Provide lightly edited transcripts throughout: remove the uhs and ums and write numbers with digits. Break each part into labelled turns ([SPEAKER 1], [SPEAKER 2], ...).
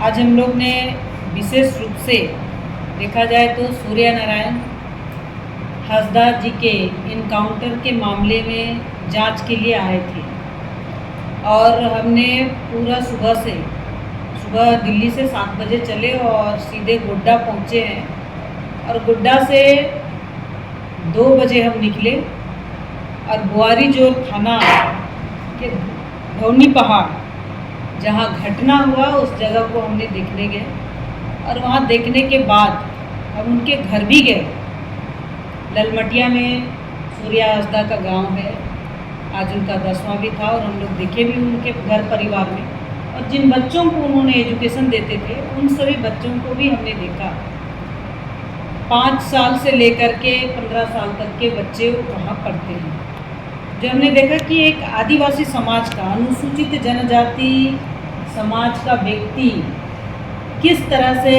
[SPEAKER 1] आज हम लोग ने विशेष रूप से देखा जाए तो सूर्य नारायण हंसदा जी के इनकाउंटर के मामले में जांच के लिए आए थे और हमने पूरा सुबह दिल्ली से 7 बजे चले और सीधे गोड्डा पहुँचे हैं और गोड्डा से 2 बजे हम निकले और बुआरी जो थाना के भवनी पहाड़ जहाँ घटना हुआ उस जगह को हमने देखने गए और वहाँ देखने के बाद हम उनके घर भी गए। ललमटिया में सूर्या हंसदा का गांव है। आज उनका 10वां भी था और हम लोग देखे भी उनके घर परिवार में, और जिन बच्चों को उन्होंने एजुकेशन देते थे उन सभी बच्चों को भी हमने देखा। 5 साल से लेकर के 15 साल तक के बच्चे वहाँ पढ़ते हैं। जो हमने देखा कि एक आदिवासी समाज का, अनुसूचित जनजाति समाज का व्यक्ति किस तरह से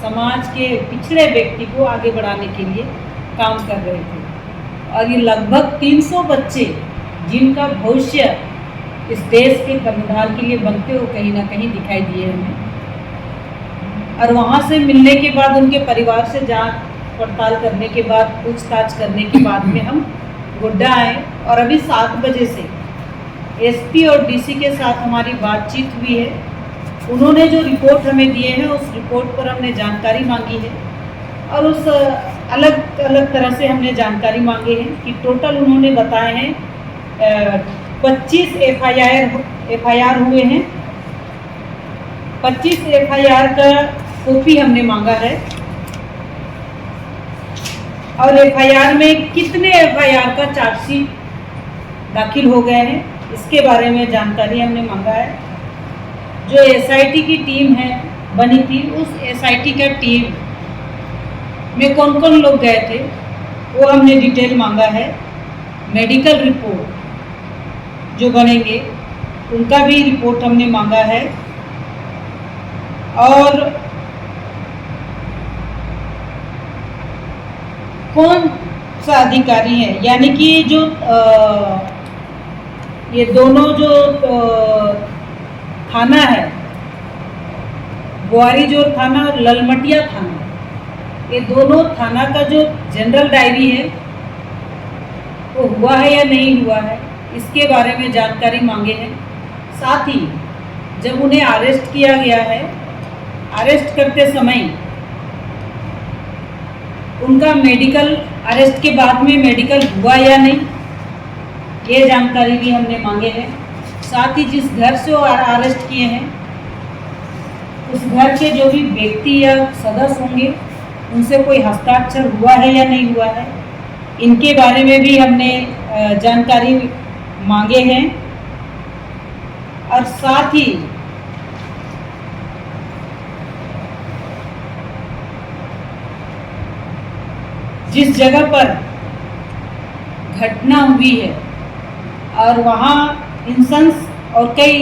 [SPEAKER 1] समाज के पिछड़े व्यक्ति को आगे बढ़ाने के लिए काम कर रहे थे। और ये लगभग 300 बच्चे जिनका भविष्य इस देश के कर्णधार के लिए बनते हुए कहीं ना कहीं दिखाई दिए हमें। और वहाँ से मिलने के बाद उनके परिवार से जांच पड़ताल करने के बाद, पूछताछ करने के बाद में हम गोड्डा आए और अभी 7 बजे से एसपी और डीसी के साथ हमारी बातचीत हुई है। उन्होंने जो रिपोर्ट हमें दिए हैं उस रिपोर्ट पर हमने जानकारी मांगी है और उस अलग अलग तरह से हमने जानकारी मांगे हैं कि टोटल उन्होंने बताए हैं 25 एफआईआर हुए हैं। 25 एफआईआर का कॉपी हमने मांगा है और एफआईआर में कितने एफआईआर का चार्जशीट दाखिल हो गए हैं इसके बारे में जानकारी हमने मांगा है। जो एसआईटी की टीम है बनी थी, उस एसआईटी का टीम में कौन कौन लोग गए थे वो हमने डिटेल मांगा है। मेडिकल रिपोर्ट जो बनेंगे उनका भी रिपोर्ट हमने मांगा है और कौन सा अधिकारी है, यानी कि जो ये दोनों जो थाना है, बुआरी जो थाना और ललमटिया थाना, ये दोनों थाना का जो जनरल डायरी है वो हुआ है या नहीं हुआ है इसके बारे में जानकारी मांगे हैं। साथ ही जब उन्हें अरेस्ट किया गया है, अरेस्ट करते समय उनका मेडिकल, अरेस्ट के बाद में मेडिकल हुआ या नहीं ये जानकारी भी हमने मांगे हैं। साथ ही जिस घर से वो अरेस्ट किए हैं उस घर के जो भी व्यक्ति या सदस्य होंगे उनसे कोई हस्ताक्षर हुआ है या नहीं हुआ है इनके बारे में भी हमने जानकारी मांगे हैं। और साथ ही जिस जगह पर घटना हुई है और वहाँ इंसेंस और कई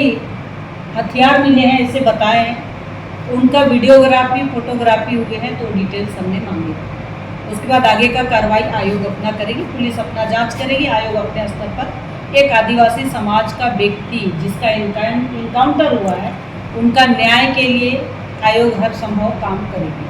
[SPEAKER 1] हथियार मिले हैं ऐसे बताए हैं, उनका वीडियोग्राफी, फोटोग्राफी हुए हैं, तो डिटेल्स हमने मांगे। उसके बाद आगे का कार्रवाई आयोग अपना करेगी, पुलिस अपना जांच करेगी। आयोग अपने स्तर पर एक आदिवासी समाज का व्यक्ति जिसका इनकाउंटर हुआ है उनका न्याय के लिए आयोग हर संभव काम करेगी।